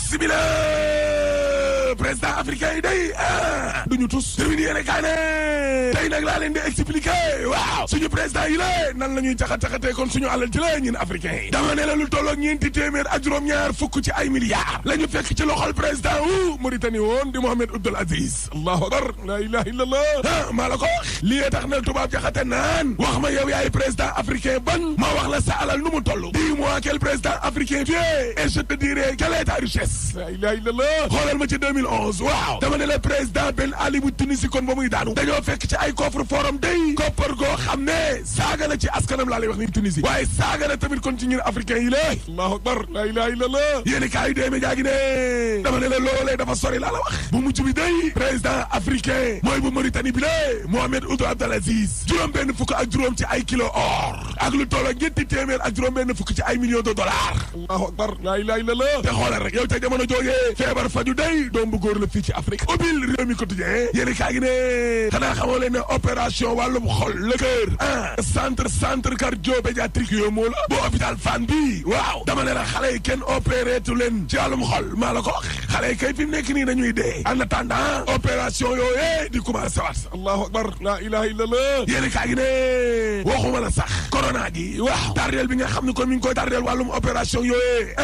sibila président africain yi day duñu tus termine yéene kaa ne tey nag laa leen di expliquer waaw suñu président yi la nan la ñuy caxat-caxatee kon suñu alal ci la ñun africain yi dama ne la lu tolloog ñeenti téeméer ak juróom-ñaar fukk ci ay milliards la ñu fekk ci loxol président wu Mauritanie woon di Mohamed Ould Aziz allahu akbar la ilaha illallah maa la ko wax lii tax na tubaab jaxate naan wax ma yow yaay président africain ban ma wax la sa alal nu mu toll dis-moi quel président africain tu es et je te dirai quelle est ta richesse la ilaha illallah xoolal ma ci 2011 waaw dama ne la président Ben Ali bu Tunisie kon ba muy daanu dañoo fekk ci ay coffre forum day koppar goo xam ne saaga la ci askanam laa lay wax ni Tunisie waaye saaga la tamit kon ci ñun africain yi la allahu akbar la ilaha illallah yéeni kaa yu déeme jaagi ne dama ne la loolee dafa sori laa la wax bu mujj bi day président africain mooy bu Mauritanie bi la Mohamed Ould Aziz juróom benn fukk ak juróom ci ay kilo or ak lu toll ak ñetti téeméer ak juróom benn fukk ci ay millions de dollars allahu akbar la ilaha illallah te xoolal rek yow ca jamono joojee feebar faju day doom bu góor la fii ci Afrique ubbil réew mi quotidien yéeni kaa gi ne xanaa xamoo leen ne opération wàllum xol le cœur centre cardio-pédiatrique yooyu moo la bu hôpital Fann bi waaw dama ne la xale yi kenn opéré tu leen ci wàllum xol maa la ko wax xale yi kay fi mu nekk nii dañuy dee en attendant opération yooyu di commencé waat allahu akbar la ilaha illallah yéeni kaa gi ne waxuma la sax corona gi waaw tardeel bi nga xam ne kon mi ngi koy tardeel wàllum opération yooyu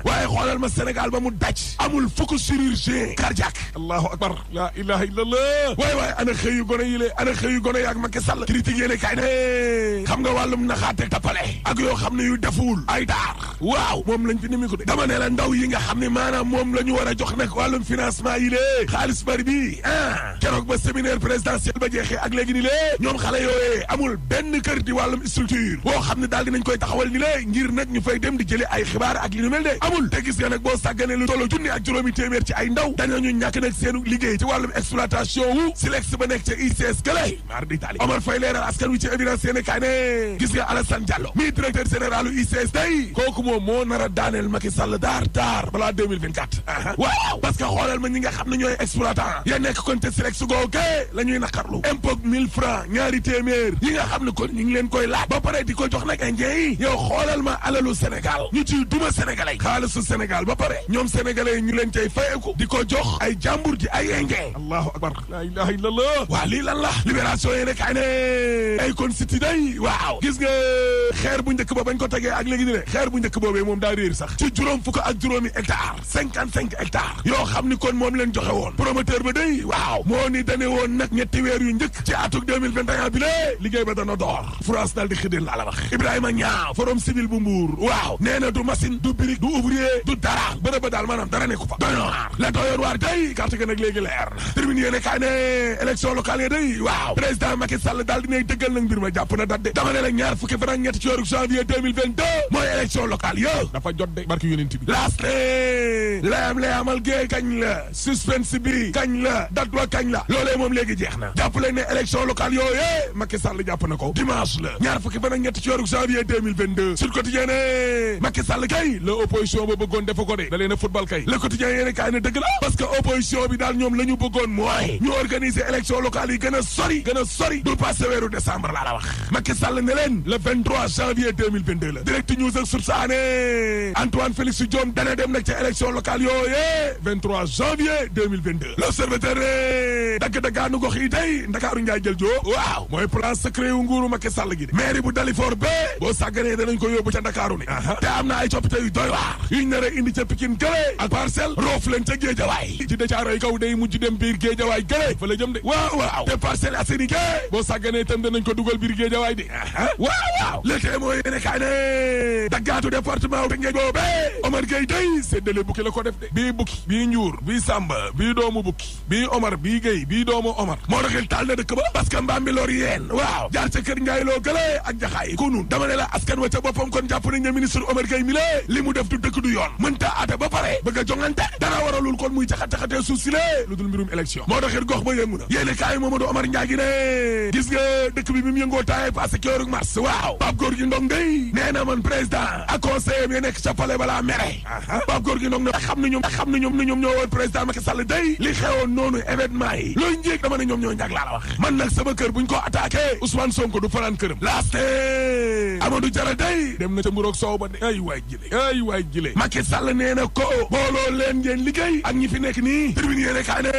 waaye xoolal ma Sénégal ba mu daj amul fukk chirurgien cardiaque allahu akbar la ilaha illallah waay ana xëyu gone yi le ana xëyu gone yi ak Macky Sall critique yéene kay ne xam nga wàllum naxaate tapale ak yoo xam ne yu defuwul ay daar waaw moom lañ fi nimi ko de dama ne la ndaw yi nga xam ne maanaam moom la ñu war a jox nag wàllum financement yi lée xaalis bari bi keroog ba séminaire présidentiel ba jeexee ak léegi ni lée ñoom xale yooyee amul benn kër di wàllum structure boo xam ne daal dinañ koy taxawal ni lée ngir nag ñu fay dem di jëlee ay xibaar ak li ñu mel de amul te gis nga nag boo sàgganee lu tollu junni ak juróomi téeméer ci ay ndaw dañu ñàkk nag seenu liggéey ci wàllum exploitation wu silex ba nekk ca ICS gëlay mar di tali Omar Faye leeral askan wi ci évidence yéene kaay ne gis nga Alassane Diallo mi directeur général u ICS day kooku moom moo nar a daaneel Macky Sall daar balaa 2024 waaw parce que xoolal ma ñi nga xam ne ñooy exploitant ya nekk kon te silex googe la ñuy naqarlu impôt 1000 francs ñaari téeméer yi nga xam ne kon ñu ngi leen koy laaj ba pare di ko jox nag indien yi yow xoolal ma alalu Sénégal ñu ciy duma sénégalais xaalisu Sénégal ba pare ñoom sénégalais yi ñu leen cay fayeku di ko jox ay jàmbur ji ay indien allahu akbar la ilaha illallah waa lii lan la libération yi nekk ay ne ay kon siti day waaw gis nga xeer bu njëkk ba bañ ko tegee ak léegi ni ne xeer bu njëkk boobee moom daa réer sax ci juróom fukk ak juróomi hectare 55 hectares yoo xam ni kon moom leen joxe woon promoteur ba day waaw moo ni dane woon nag ñetti weer yu njëkk ci atuk 2021 bi lée liggéey ba dana door France daal di xideen laa la wax Ibrahima Niang forum civil bu Mbour waaw nee na du machine du brique du ouvrier du dara bërëb ba daal maanaam dara nekku fa doynoir la doyoon waar day carte ga nag léegi leer termine yéene kaay ne élection locale yi day waaw président Macky Sall daal dinay dëggal nag mbir ma jàpp na date de dama ne la ñaar fukki fan ak ñett ci weeru janvier 2022 mooy élection locale yo dafa jot de barki yonent bi last layamal gée kañ la suspense bi kañ la date wa kañ la loolee moom léegi jeex na jàpp leen ne élection locale yooyee Macky Sall jàpp na ko dimanche la ñaar fukki fan ak ñett ci weeru janvier 2022 sur quotidien ne Macky Sall kay la opposition ba bëggoon defa ko de da leen a football kay le quotidien yéene kaay ne dëgg la parce que opposition bi daal ñoom la ñu bëggoon mooy ñu organiser élection locale yi gën a sori du passé weeru décembre laa la wax Macky Sall ne leen le 23 janvier 2022 la direct news ak sursaane Antoine Félix Diome dana dem nag ca élection locale yooyee 23 janvier 2022 l'observateur ne dagg-daggaanu gox yi tey Ndakaaru Njaay jël joo waaw mooy plan secret wu nguuru Macky Sall gi de mairie bu Dalifort ba boo sàgganee danañ ko yóbbu ca Ndakaaru ni te am na ay coppite yu doy waar yuñ nar a indi ca Pikine gële ak Parcelles roof leen ca Géejawaay ci Caaroy kaw day mujj dem biir Géejawaay gële fa la jëm de waaw te Parcelles Assainies gële boo sàgganee itam danañ ko dugal biir Géejawaay de waaw le tee mooy yéene kaay ne daggaatu département te ngeen boobe Omar Gueye day séddale bukki la ko def de bii bukki bii njuur bii Samba bii doomu bukki bii Omar bii Gueye bii doomu Omar moo taxil taal na dëkk ba parce que Mbambilor yéen waaw jaar ca kër Ndiaye loo gële ak jaxaay kunun dama ne la askan wa ca boppam kon jàpp nañ ne ministre Omar Gueye mi lée li mu def du dëkk du yoon mënta ate ba pare bëgg a jongante dara waralul kon muy caxat-caxatee suuf si lée lu dul mbirum élection moo taxit gox ba yëngu na yéene kaay Mamadou Omar Ndiaye gi ne gis nga dëkk bi mu yëngoo taay passé keroog mars waaw Pape Gorgui Ndong day nee na man président ak conseiller yi nekk ca palais balaa mere Pape Gorgui Ndong ne xam ne ñoom ñoo woon président Macky Sall day li xewoon noonu événement yi looy njéeg dama ne ñoom ñoo njag laa la wax man nag sama kër buñ ko attaqué Ousmane Sonko du fanaan këram laaste Amadou Jara day dem na ca mburoog soow ba de ay waay jile Macky Sall nee na ko booloo leen ngeen liggéey ak ñi fi nekk nii tribune yéene kaa ne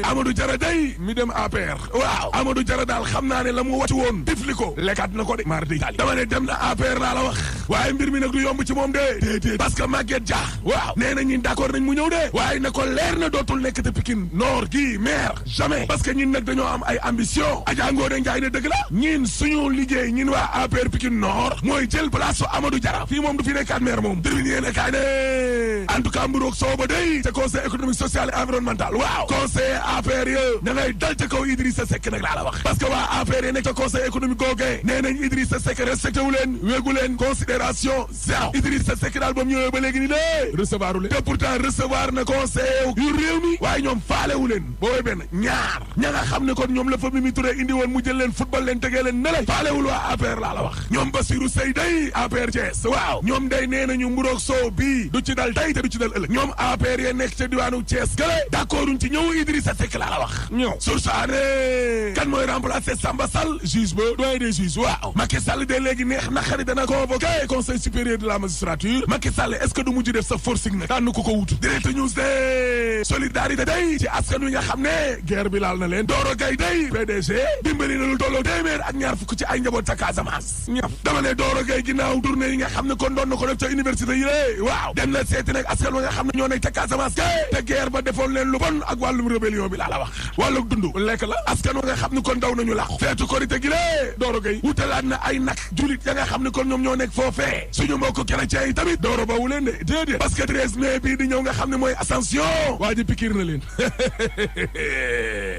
Amadou Jara day mi dem APR waaw Amadou Jara daal xam naa ne la mu wàcc woon tifli ko lekkaat na ko de mar d'Italie dama ne dem na APR laa la wax waaye mbir mi nag du yomb ci moom de déedéet parce que Maguette Dia waaw nee na ñun d'accord nañ mu ñëw de waaye na ko leer na dootul nekk te Pikine Nord gi maire jamais parce que ñun nag dañoo am ay ambition Adja Ngoné Ndiaye ne dëgg la ñin suñu liggéey ñin waa APR Pikine Nord mooy jël place su Amadou Jara fii moom du fi nekkaat maire moom tribune yéene kaay ne en tout cas mburoog soow ba day ca conseil économique social et environnemental waaw conseil APR ya da ngay dal ca kaw Idrissa Seck nag laa la wax parce que waa APR yi nekk ca conseil économique googee nee nañ Idrissa Seck respecté wu leen wéegu leen considération zéro Idrissa Seck daal ba mu ñëwee ba léegi ni lée recevoir u leen te pourtant recevoir na conseil yu réew mi waaye ñoom faale wu leen boobee benn ñaar ña nga xam ne kon ñoom la fa Mimi Touré indi woon mu jël leen football leen tegee leen ne le faalewul waa APR laa la wax ñoom Bassirou Seye day APR Thiès waaw ñoom day nee nañu mburoog soow bii du ci dal tey te du ci dal ëllëg ñoom APR ya nekk ca diwaanu Thiès gële d'accorduñ ci ñëw Idrissa Seck laa la wax ñëw sursaane kan mooy remplacer Samba Sall juge ba doyen des juges waaw Macky Sall de léegi neex na xarit dana convoqué conseil supérieur de la magistrature Macky Sall est-ce que du mujj def sa forcing nag tànn ko wutu direct news de solidarité day ci askan wi nga xam ne guerre bi laal na leen Doro Gaye day PDG dimbali na lu tolloo téeméer ak ñaar fukk ci ay njaboot ca Casamance ñaf dama ne Doro Gaye ginnaaw tournée yi nga xam ne kon doon na ko def ca université yi lée waaw dem na seeti nag askan wi nga xam ne ñoo nekk ca Casamance te guerre ba defoon leen lu bon ak wàllum rébellion bi laa la wax wàllu dund lekk la askan wi nga xam ne kon daw nañu làqu feetu korité gi lée Doro Gaye wutalaat na ay nag julit ya nga xam ne kon ñoom ñoo nekk foofee suñu mbokk chrétien yi tamit Doro ba wu leen de déedéet parce que 13 mai bii di ñëw nga xam ne mooy Ascension waa ji pikiir na leen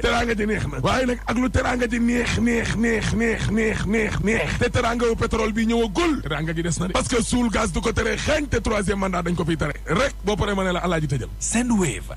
teraanga ji neex na waaye nag ak lu teraanga ji neex te teraanga wu pétrole bi ñëwagul teraanga ji des na de parce que suul gaz du ko tere xeeñ te troisième mandat dañ ko fiy tere rek boo paree ma ne la alaaji tëjal Sendwave